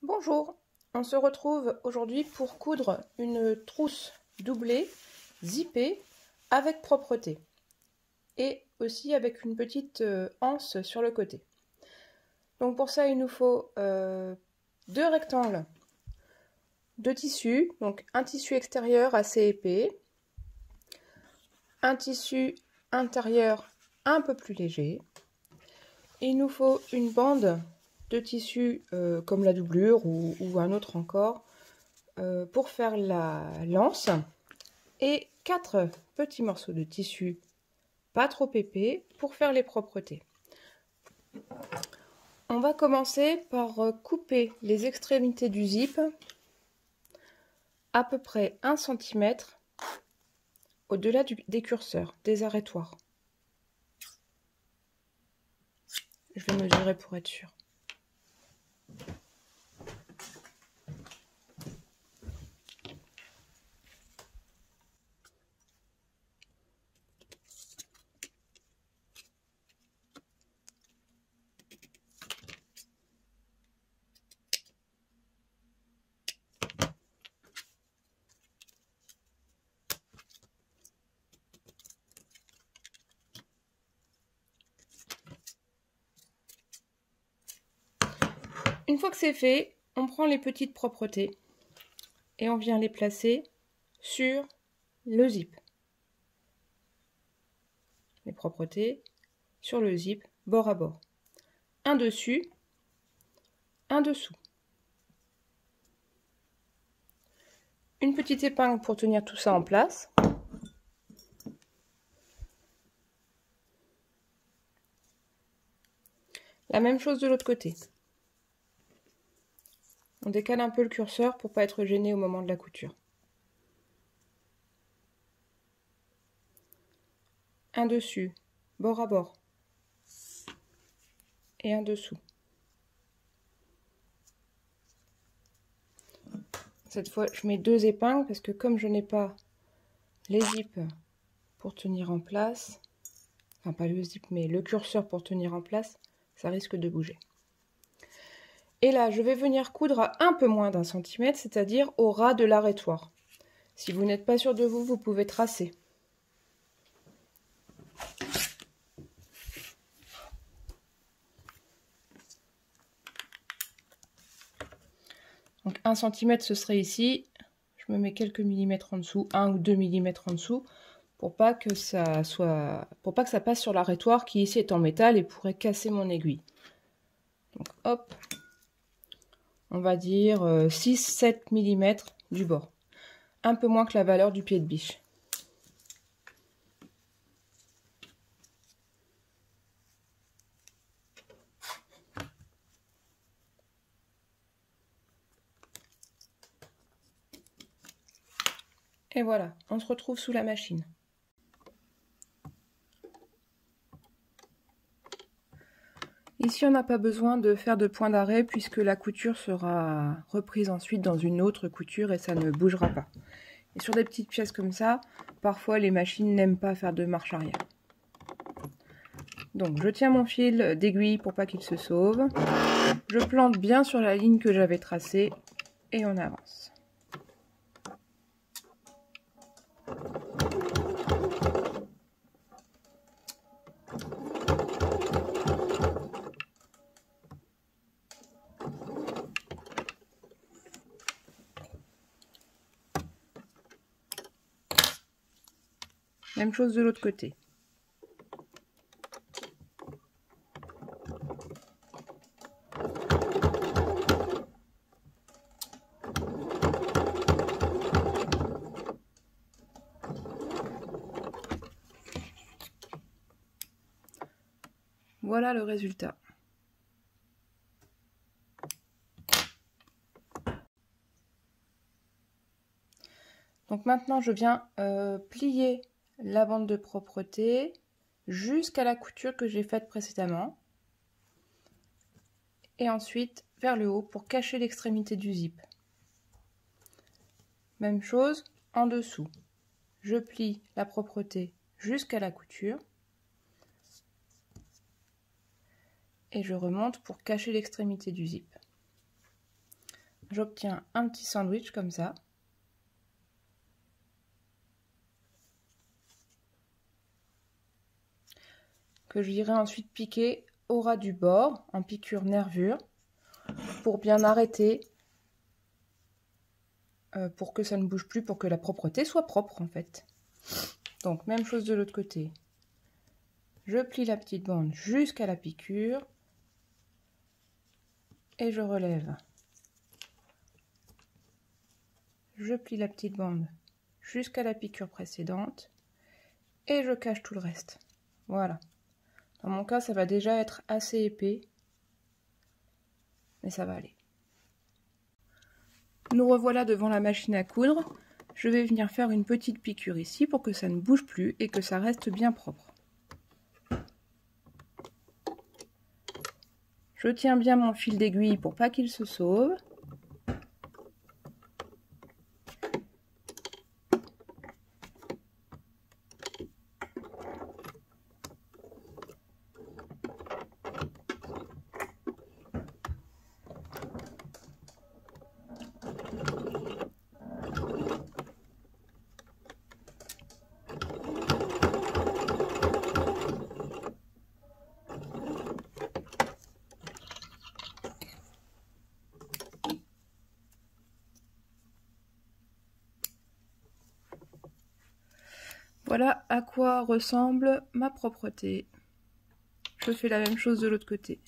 Bonjour, on se retrouve aujourd'hui pour coudre une trousse doublée, zippée, avec propreté et aussi avec une petite anse sur le côté. Donc pour ça il nous faut deux rectangles de tissu, donc un tissu extérieur assez épais, un tissu intérieur un peu plus léger. Il nous faut une bande de tissu comme la doublure ou un autre encore pour faire la lance et 4 petits morceaux de tissu pas trop épais pour faire les propretés. On va commencer par couper les extrémités du zip à peu près 1 cm au-delà des curseurs, des arrêtoirs. Je vais mesurer pour être sûre. Une fois que c'est fait, on prend les petites propretés et on vient les placer sur le zip. Les propretés sur le zip, bord à bord. Un dessus, un dessous. Une petite épingle pour tenir tout ça en place. La même chose de l'autre côté. On décale un peu le curseur pour ne pas être gêné au moment de la couture. Un dessus, bord à bord. Et un dessous. Cette fois, je mets 2 épingles parce que comme je n'ai pas les zips pour tenir en place, enfin pas le zip mais le curseur pour tenir en place, ça risque de bouger. Et là, je vais venir coudre à un peu moins d'1 centimètre, c'est-à-dire au ras de l'arrêtoir. Si vous n'êtes pas sûr de vous, vous pouvez tracer. Donc 1 cm ce serait ici, je me mets quelques millimètres en dessous, 1 ou 2 millimètres en dessous, pour pas que ça passe sur l'arrêtoir qui ici est en métal et pourrait casser mon aiguille. Donc hop, on va dire 6-7 mm du bord, un peu moins que la valeur du pied de biche. Et voilà, on se retrouve sous la machine. Ici, on n'a pas besoin de faire de point d'arrêt puisque la couture sera reprise ensuite dans une autre couture et ça ne bougera pas. Et sur des petites pièces comme ça, parfois les machines n'aiment pas faire de marche arrière. Donc je tiens mon fil d'aiguille pour pas qu'il se sauve. Je plante bien sur la ligne que j'avais tracée et on avance. Même chose de l'autre côté. Voilà le résultat. Donc maintenant je viens plier la bande de propreté jusqu'à la couture que j'ai faite précédemment. Et ensuite vers le haut pour cacher l'extrémité du zip. Même chose en dessous. Je plie la propreté jusqu'à la couture. Et je remonte pour cacher l'extrémité du zip. j'obtiens un petit sandwich comme ça. Que je viendrai ensuite piquer au ras du bord en piqûre nervure pour bien arrêter, pour que ça ne bouge plus, pour que la propreté soit propre en fait. Donc même chose de l'autre côté. Je plie la petite bande jusqu'à la piqûre et je relève. Je plie la petite bande jusqu'à la piqûre précédente et je cache tout le reste. Voilà. Dans mon cas, ça va déjà être assez épais, mais ça va aller. Nous revoilà devant la machine à coudre. Je vais venir faire une petite piqûre ici pour que ça ne bouge plus et que ça reste bien propre. Je tiens bien mon fil d'aiguille pour pas qu'il se sauve. Voilà à quoi ressemble ma propreté. Je fais la même chose de l'autre côté.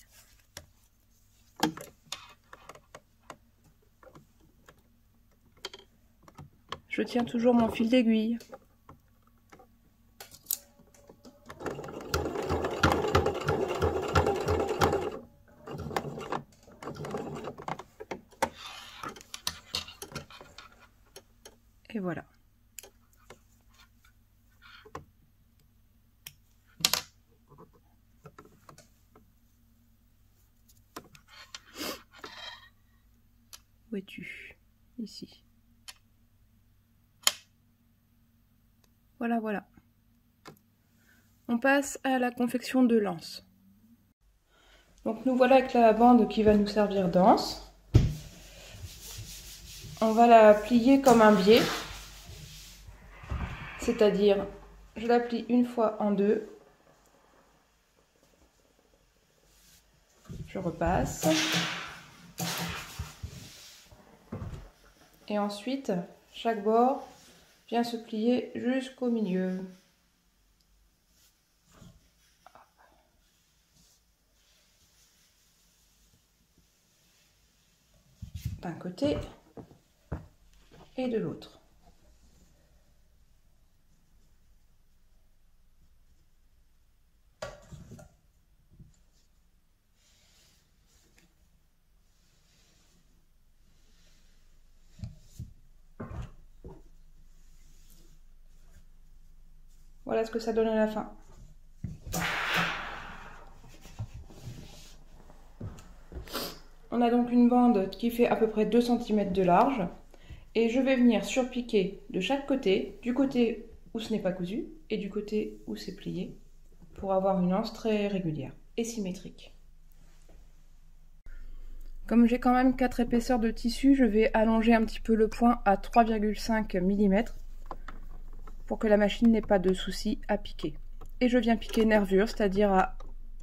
Je tiens toujours mon fil d'aiguille. Et voilà. Où es-tu? Ici. Voilà, voilà. On passe à la confection de l'anse. Donc nous voilà avec la bande qui va nous servir d'anse. On va la plier comme un biais. C'est-à-dire, je la plie une fois en deux. Je repasse. Et ensuite, chaque bord vient se plier jusqu'au milieu. D'un côté et de l'autre. Voilà ce que ça donne à la fin. On a donc une bande qui fait à peu près 2 cm de large. Et je vais venir surpiquer de chaque côté, du côté où ce n'est pas cousu et du côté où c'est plié, pour avoir une anse très régulière et symétrique. Comme j'ai quand même 4 épaisseurs de tissu, je vais allonger un petit peu le point à 3,5 mm pour que la machine n'ait pas de souci à piquer. Et je viens piquer nervure, c'est-à-dire à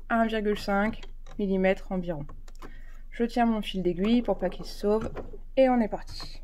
1,5 mm environ. Je tiens mon fil d'aiguille pour pas qu'il se sauve et on est parti.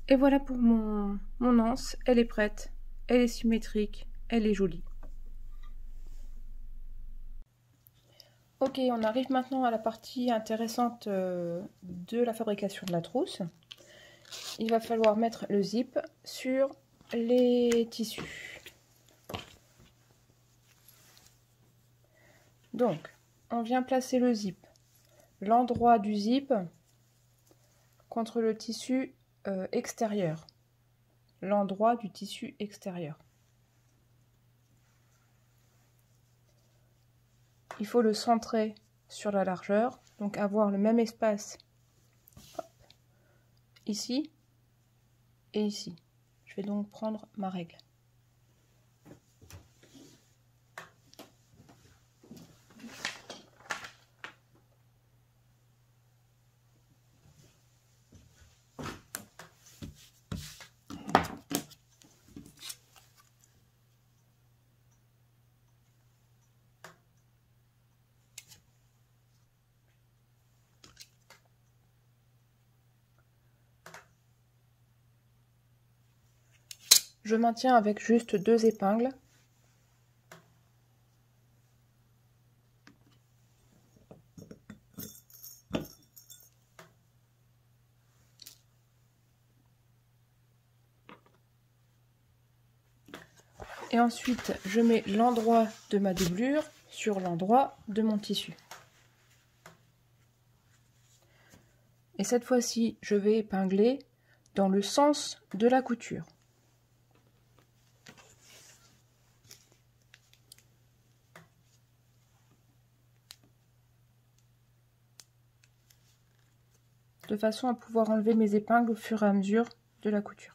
Et voilà pour mon anse, elle est prête, elle est symétrique, elle est jolie. Ok, on arrive maintenant à la partie intéressante de la fabrication de la trousse. Il va falloir mettre le zip sur les tissus. Donc, on vient placer le zip, l'endroit du zip contre le tissu extérieur. L'endroit du tissu extérieur. Il faut le centrer sur la largeur, donc avoir le même espace ici et ici. Je vais donc prendre ma règle. Je maintiens avec juste 2 épingles. Et ensuite, je mets l'endroit de ma doublure sur l'endroit de mon tissu. Et cette fois-ci, je vais épingler dans le sens de la couture. De façon à pouvoir enlever mes épingles au fur et à mesure de la couture.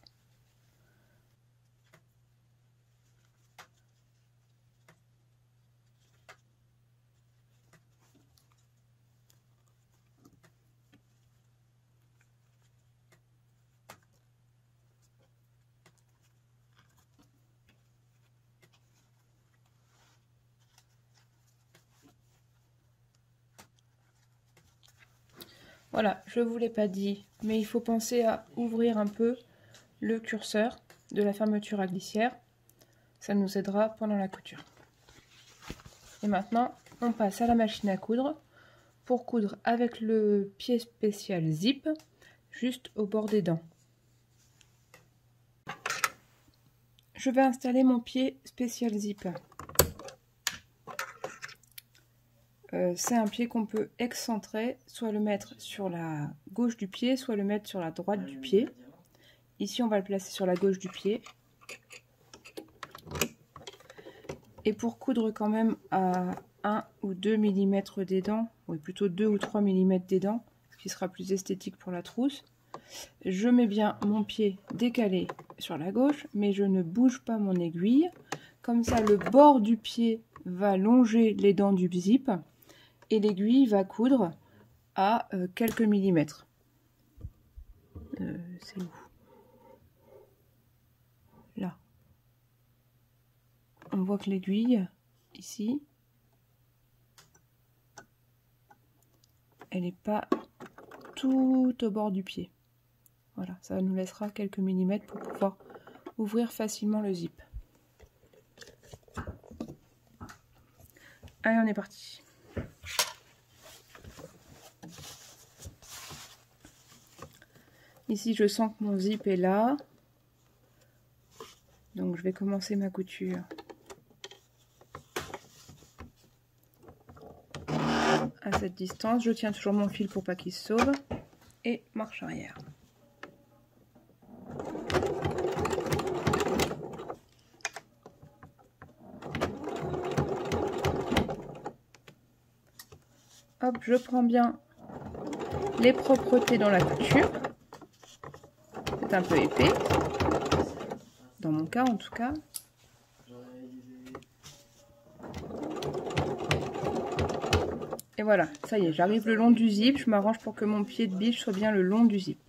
Voilà, je ne vous l'ai pas dit, mais il faut penser à ouvrir un peu le curseur de la fermeture à glissière. Ça nous aidera pendant la couture. Et maintenant, on passe à la machine à coudre pour coudre avec le pied spécial zip juste au bord des dents. Je vais installer mon pied spécial zip. C'est un pied qu'on peut excentrer, soit le mettre sur la gauche du pied, soit le mettre sur la droite du pied. Ici, on va le placer sur la gauche du pied. Et pour coudre quand même à 1 ou 2 mm des dents, ou plutôt 2 ou 3 mm des dents, ce qui sera plus esthétique pour la trousse, je mets bien mon pied décalé sur la gauche, mais je ne bouge pas mon aiguille. Comme ça, le bord du pied va longer les dents du zip. Et l'aiguille va coudre à quelques millimètres. C'est où? Là. On voit que l'aiguille, ici, elle n'est pas tout au bord du pied. Voilà, ça nous laissera quelques millimètres pour pouvoir ouvrir facilement le zip. Allez, on est parti. Ici, je sens que mon zip est là. Donc, je vais commencer ma couture à cette distance. Je tiens toujours mon fil pour pas qu'il se sauve. Et marche arrière. Hop, je prends bien les propretés dans la couture. C'est un peu épais, dans mon cas en tout cas. Et voilà, ça y est, j'arrive le long du zip. Je m'arrange pour que mon pied de biche soit bien le long du zip.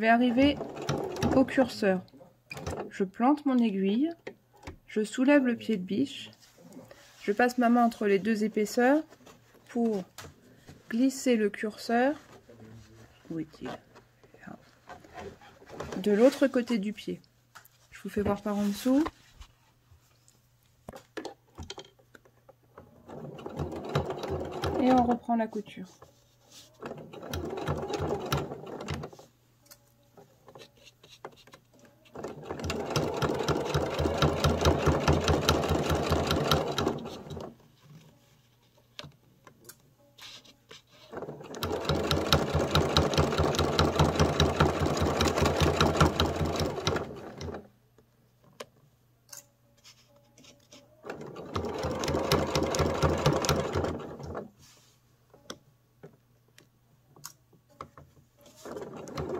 vais arriver au curseur. Je plante mon aiguille, je soulève le pied de biche, je passe ma main entre les deux épaisseurs pour glisser le curseur, où est-il? De l'autre côté du pied. Je vous fais voir par en dessous. Et on reprend la couture.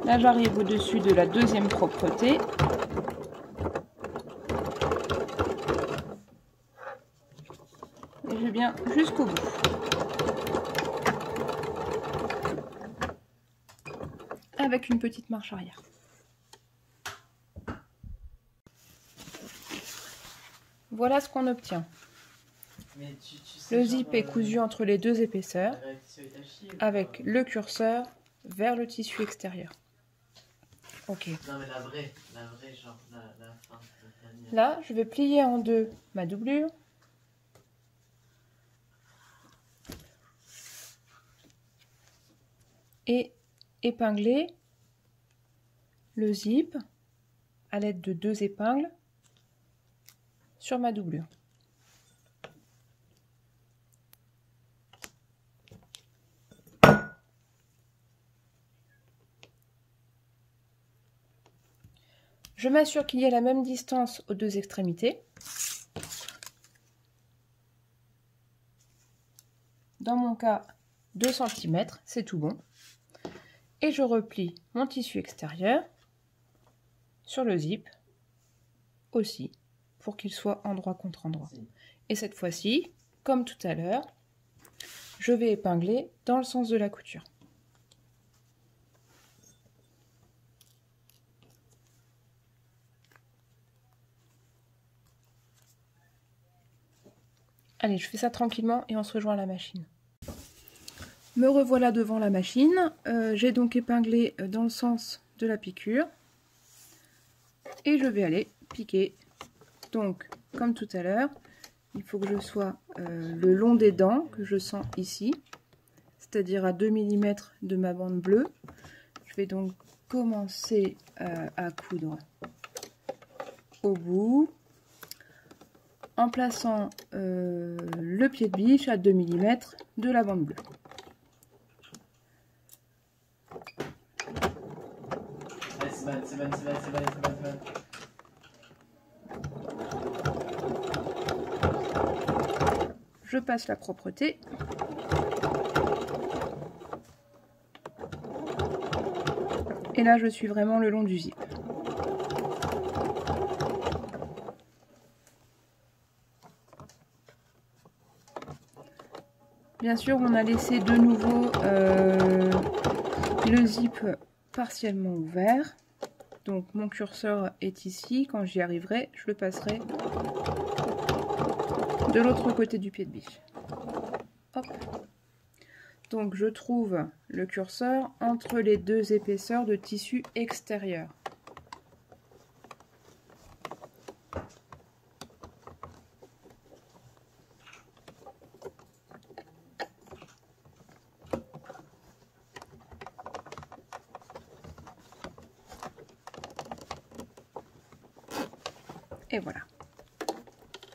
Là, j'arrive au-dessus de la deuxième propreté. Et je viens jusqu'au bout. Avec une petite marche arrière. Voilà ce qu'on obtient. Le zip est cousu entre les deux épaisseurs avec le curseur vers le tissu extérieur. Ok. Non mais la vraie genre la fin. Là, je vais plier en deux ma doublure. Et épingler le zip à l'aide de deux épingles sur ma doublure. Je m'assure qu'il y ait la même distance aux deux extrémités. Dans mon cas, 2 cm, c'est tout bon. Et je replie mon tissu extérieur sur le zip aussi, pour qu'il soit endroit contre endroit. Et cette fois-ci, comme tout à l'heure, je vais épingler dans le sens de la couture. Allez, je fais ça tranquillement et on se rejoint à la machine. Me revoilà devant la machine. J'ai donc épinglé dans le sens de la piqûre. Et je vais aller piquer. Donc, comme tout à l'heure, il faut que je sois le long des dents, que je sens ici, c'est-à-dire à 2 mm de ma bande bleue. Je vais donc commencer à coudre au bout, en plaçant le pied de biche à 2 mm de la bande bleue. C'est bon. Je passe la propreté. Et là, je suis vraiment le long du zip. Bien sûr, on a laissé de nouveau le zip partiellement ouvert. Donc mon curseur est ici. Quand j'y arriverai, je le passerai de l'autre côté du pied de biche. Hop. Donc je trouve le curseur entre les deux épaisseurs de tissu extérieur. Et voilà.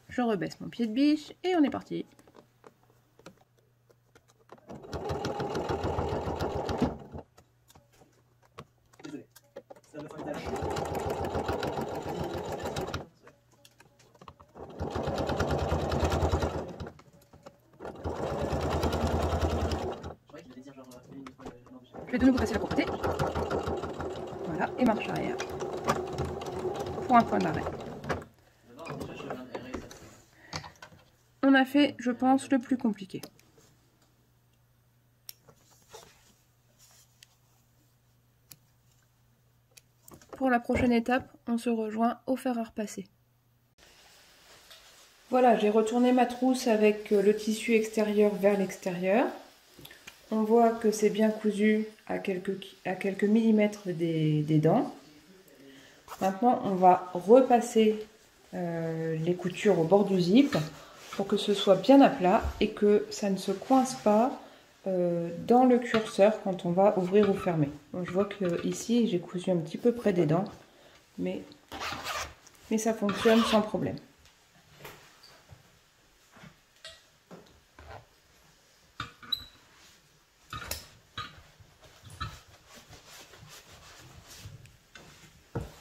Je rebaisse mon pied de biche et on est parti. Désolé. Ça me fait Je vais de nouveau passer la propreté. Voilà, et marche arrière. Pour un point d'arrêt. On a fait, je pense, le plus compliqué. Pour la prochaine étape, on se rejoint au fer à repasser. Voilà, j'ai retourné ma trousse avec le tissu extérieur vers l'extérieur. On voit que c'est bien cousu à quelques millimètres des dents. Maintenant, on va repasser les coutures au bord du zip pour que ce soit bien à plat et que ça ne se coince pas dans le curseur quand on va ouvrir ou fermer. Donc, je vois que ici j'ai cousu un petit peu près des dents, mais ça fonctionne sans problème.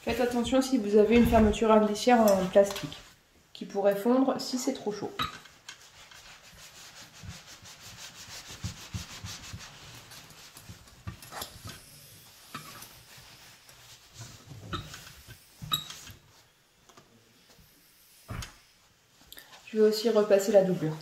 Faites attention si vous avez une fermeture à glissière en plastique qui pourrait fondre si c'est trop chaud. Je vais aussi repasser la doublure.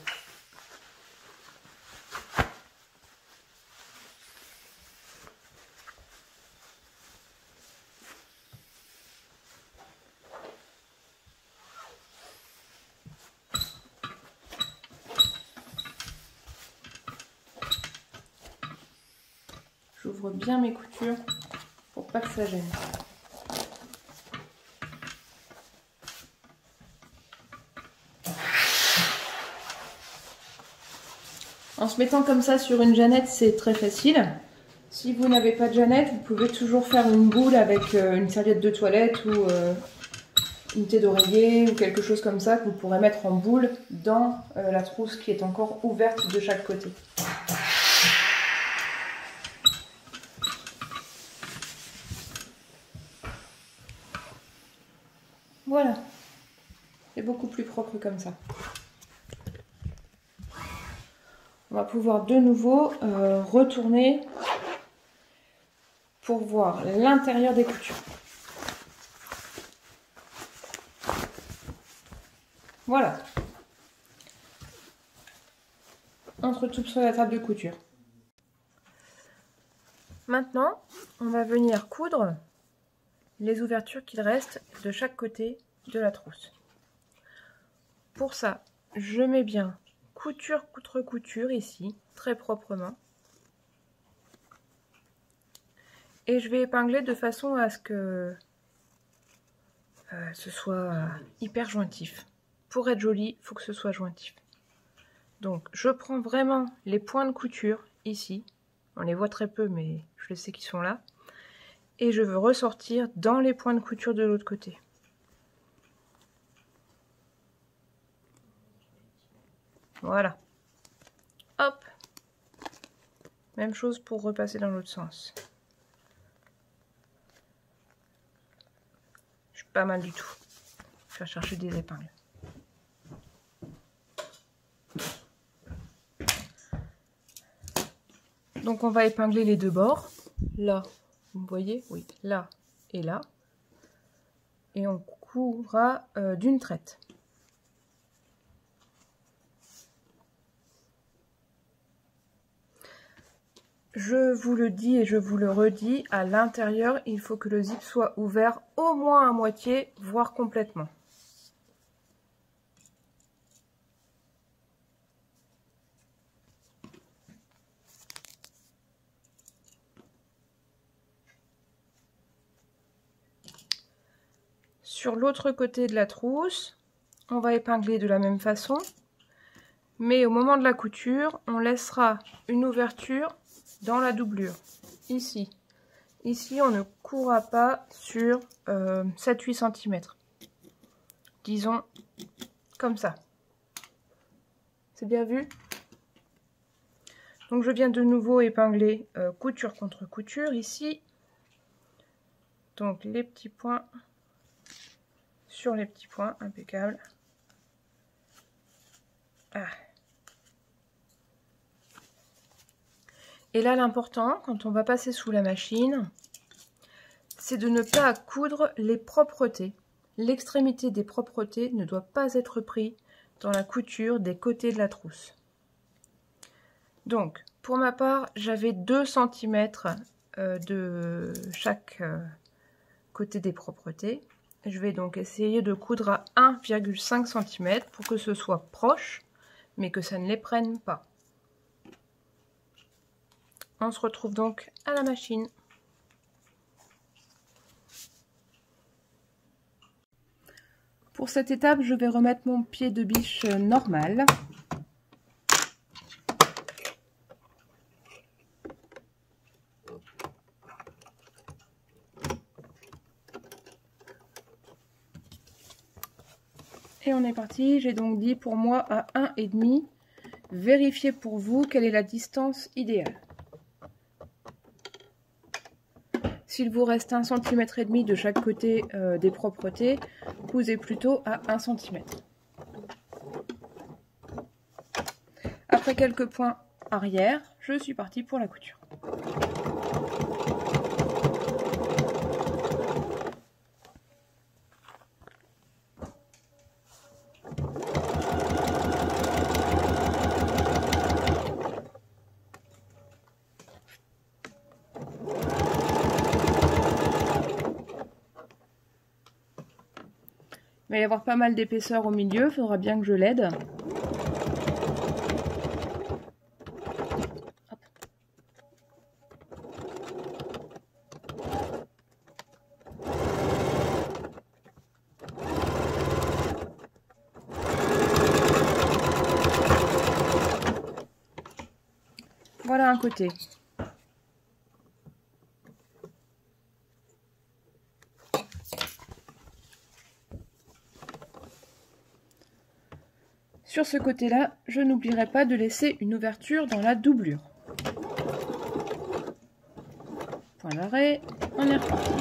J'ouvre bien mes coutures pour pas que ça gêne. En se mettant comme ça sur une jeannette, c'est très facile. Si vous n'avez pas de jeannette, vous pouvez toujours faire une boule avec une serviette de toilette ou une thé d'oreiller ou quelque chose comme ça que vous pourrez mettre en boule dans la trousse qui est encore ouverte de chaque côté. Voilà, c'est beaucoup plus propre comme ça. On va pouvoir de nouveau retourner pour voir l'intérieur des coutures. Voilà. On se retrouve sur la table de couture. Maintenant, on va venir coudre les ouvertures qu'il reste de chaque côté de la trousse. Pour ça, je mets bien couture contre couture ici, très proprement. Et je vais épingler de façon à ce que ce soit hyper jointif. Pour être joli, il faut que ce soit jointif. Donc, je prends vraiment les points de couture ici. On les voit très peu, mais je sais qu'ils sont là. Et je veux ressortir dans les points de couture de l'autre côté. Voilà. Hop. Même chose pour repasser dans l'autre sens. Je suis pas mal du tout. Je vais chercher des épingles. Donc on va épingler les deux bords. Là, vous voyez, oui, là et là. Et on coudra d'une traite. Je vous le dis et je vous le redis, à l'intérieur, il faut que le zip soit ouvert au moins à moitié, voire complètement. Sur l'autre côté de la trousse, on va épingler de la même façon, mais au moment de la couture, on laissera une ouverture dans la doublure, ici. Ici, on ne courra pas sur 7-8 cm. Disons comme ça. C'est bien vu? Donc je viens de nouveau épingler couture contre couture ici. Donc les petits points sur les petits points, impeccable. Ah. Et là, l'important, quand on va passer sous la machine, c'est de ne pas coudre les propretés. L'extrémité des propretés ne doit pas être prise dans la couture des côtés de la trousse. Donc, pour ma part, j'avais 2 cm de chaque côté des propretés. Je vais donc essayer de coudre à 1,5 cm pour que ce soit proche, mais que ça ne les prenne pas. On se retrouve donc à la machine. Pour cette étape, je vais remettre mon pied de biche normal. Et on est parti, j'ai donc dit pour moi à 1,5. Vérifiez pour vous quelle est la distance idéale. S'il vous reste 1,5 cm de chaque côté des propretés, cousez plutôt à 1 cm. Après quelques points arrière, je suis partie pour la couture. Il va y avoir pas mal d'épaisseur au milieu, il faudra bien que je l'aide. Voilà un côté. Sur ce côté-là, je n'oublierai pas de laisser une ouverture dans la doublure. Point d'arrêt, on est reparti.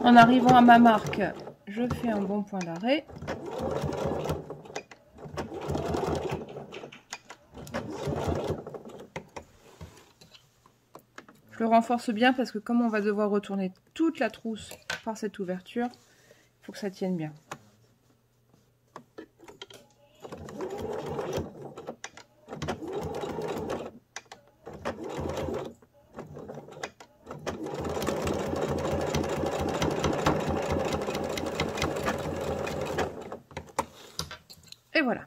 En arrivant à ma marque, je fais un bon point d'arrêt. Je le renforce bien parce que comme on va devoir retourner toute la trousse par cette ouverture, il faut que ça tienne bien. Et voilà.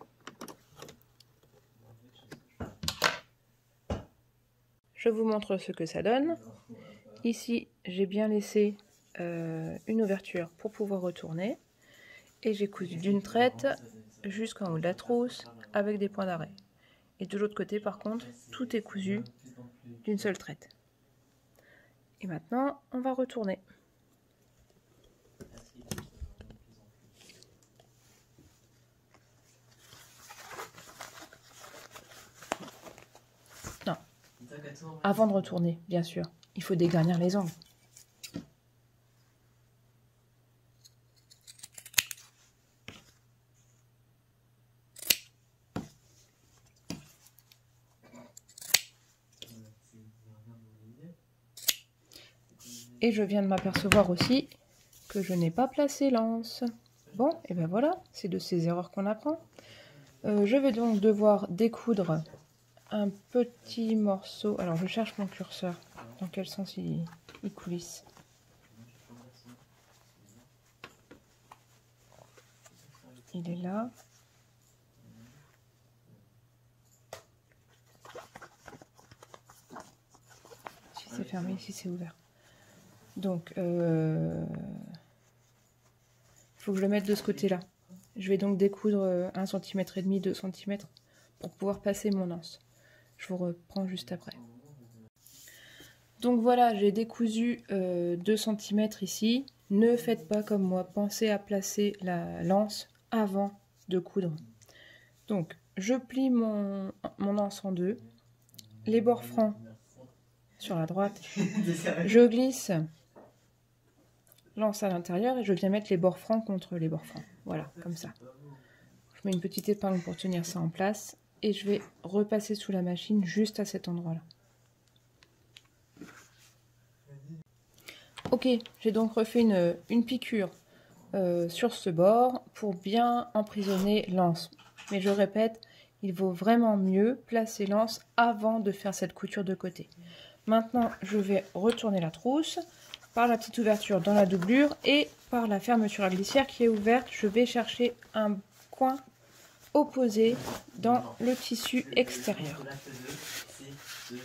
Je vous montre ce que ça donne. Ici, j'ai bien laissé une ouverture pour pouvoir retourner. Et j'ai cousu d'une traite jusqu'en haut de la trousse avec des points d'arrêt. Et de l'autre côté, par contre, tout est cousu d'une seule traite. Et maintenant, on va retourner. Non. Avant de retourner, bien sûr, il faut dégarnir les angles. Et je viens de m'apercevoir aussi que je n'ai pas placé l'anse. Bon, et ben voilà, c'est de ces erreurs qu'on apprend. Je vais donc devoir découdre un petit morceau. Alors je cherche mon curseur. Dans quel sens il coulisse? Il est là. Si c'est fermé, si c'est ouvert. Donc, il faut que je le mette de ce côté-là. Je vais donc découdre 1,5 cm, 2 cm pour pouvoir passer mon anse. Je vous reprends juste après. Donc voilà, j'ai décousu 2 cm ici. Ne faites pas comme moi, pensez à placer l'anse avant de coudre. Donc, je plie mon anse en deux. les bords francs sur la droite, je glisse l'anse à l'intérieur et je viens mettre les bords francs contre les bords francs. Voilà, comme ça. Je mets une petite épingle pour tenir ça en place et je vais repasser sous la machine juste à cet endroit-là. Ok, j'ai donc refait une piqûre sur ce bord pour bien emprisonner l'anse. Mais je répète, il vaut vraiment mieux placer l'anse avant de faire cette couture de côté. Maintenant, je vais retourner la trousse par la petite ouverture dans la doublure et par la fermeture à glissière qui est ouverte. Je vais chercher un coin opposé dans le tissu extérieur.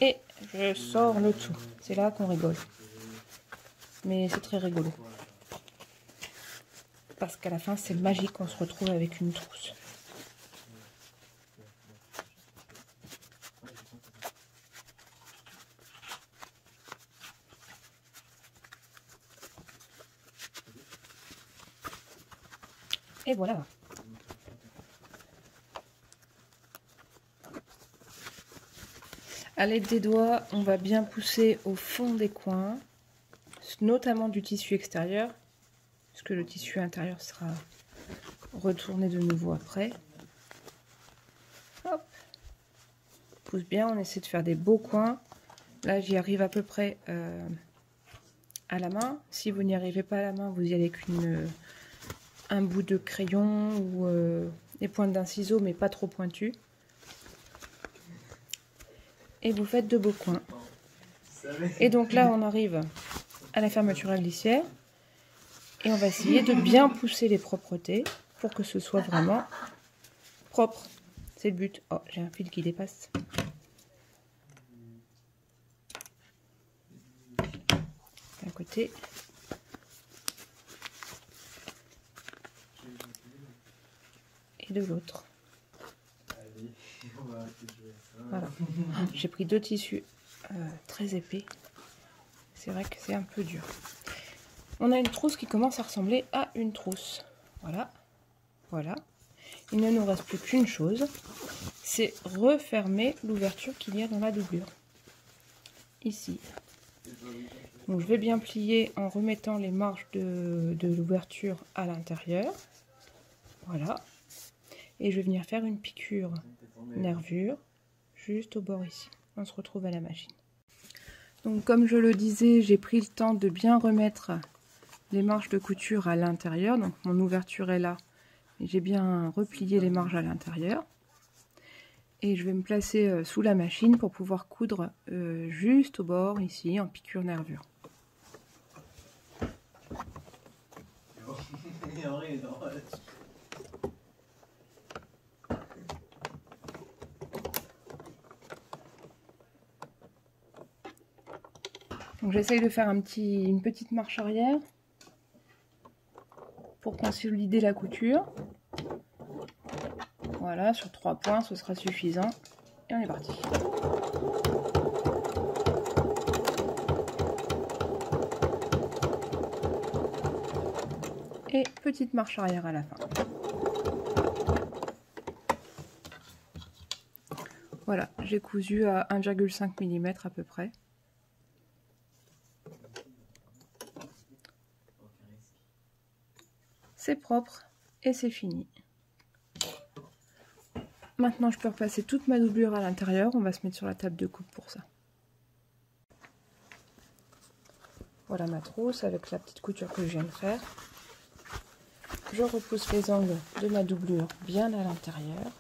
Et je sors le tout. C'est là qu'on rigole. Mais c'est très rigolo. Parce qu'à la fin, c'est magique, on se retrouve avec une trousse. Et voilà. À l'aide des doigts, on va bien pousser au fond des coins, notamment du tissu extérieur, puisque le tissu intérieur sera retourné de nouveau après. Hop. On pousse bien, on essaie de faire des beaux coins. Là, j'y arrive à peu près à la main. Si vous n'y arrivez pas à la main, vous y allez avec un bout de crayon ou les pointes d'un ciseau, mais pas trop pointu. Et vous faites de beaux coins. Et donc là, on arrive à la fermeture à glissière. Et on va essayer de bien pousser les propretés pour que ce soit vraiment propre. C'est le but. Oh, j'ai un fil qui dépasse. D'un côté. Et de l'autre. Voilà. J'ai pris deux tissus très épais. C'est vrai que c'est un peu dur. On a une trousse qui commence à ressembler à une trousse. Voilà. Voilà. Il ne nous reste plus qu'une chose. C'est refermer l'ouverture qu'il y a dans la doublure. Ici. Donc je vais bien plier en remettant les marges de l'ouverture à l'intérieur. Voilà. Et je vais venir faire une piqûre nervure juste au bord ici. On se retrouve à la machine. Donc comme je le disais, j'ai pris le temps de bien remettre les marges de couture à l'intérieur. Donc mon ouverture est là. Et j'ai bien replié les marges à l'intérieur. Et je vais me placer sous la machine pour pouvoir coudre juste au bord ici en piqûre nervure. Donc j'essaye de faire une petite marche arrière pour consolider la couture. Voilà, sur 3 points, ce sera suffisant. Et on est parti. Et petite marche arrière à la fin. Voilà, j'ai cousu à 1,5 mm à peu près. C'est propre et c'est fini. Maintenant, je peux repasser toute ma doublure à l'intérieur. On va se mettre sur la table de coupe pour ça. Voilà ma trousse avec la petite couture que je viens de faire. Je repousse les angles de ma doublure bien à l'intérieur.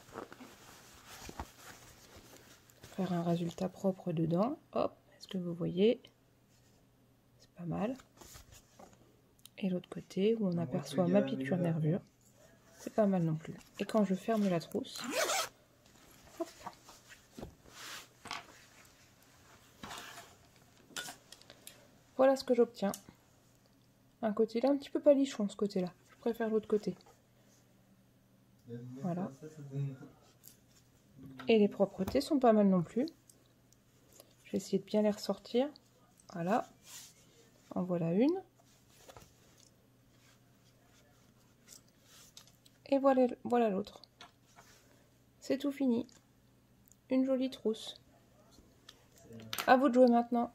Faire un résultat propre dedans. Hop, est-ce que vous voyez? C'est pas mal. Et l'autre côté où on aperçoit ma piqûre nervure. C'est pas mal non plus. Et quand je ferme la trousse, hop, voilà ce que j'obtiens. Un côté là un petit peu palichon, ce côté-là. Je préfère l'autre côté. Voilà. Et les propretés sont pas mal non plus. Je vais essayer de bien les ressortir. Voilà. En voilà une. Et voilà l'autre. C'est tout fini. Une jolie trousse. À vous de jouer maintenant.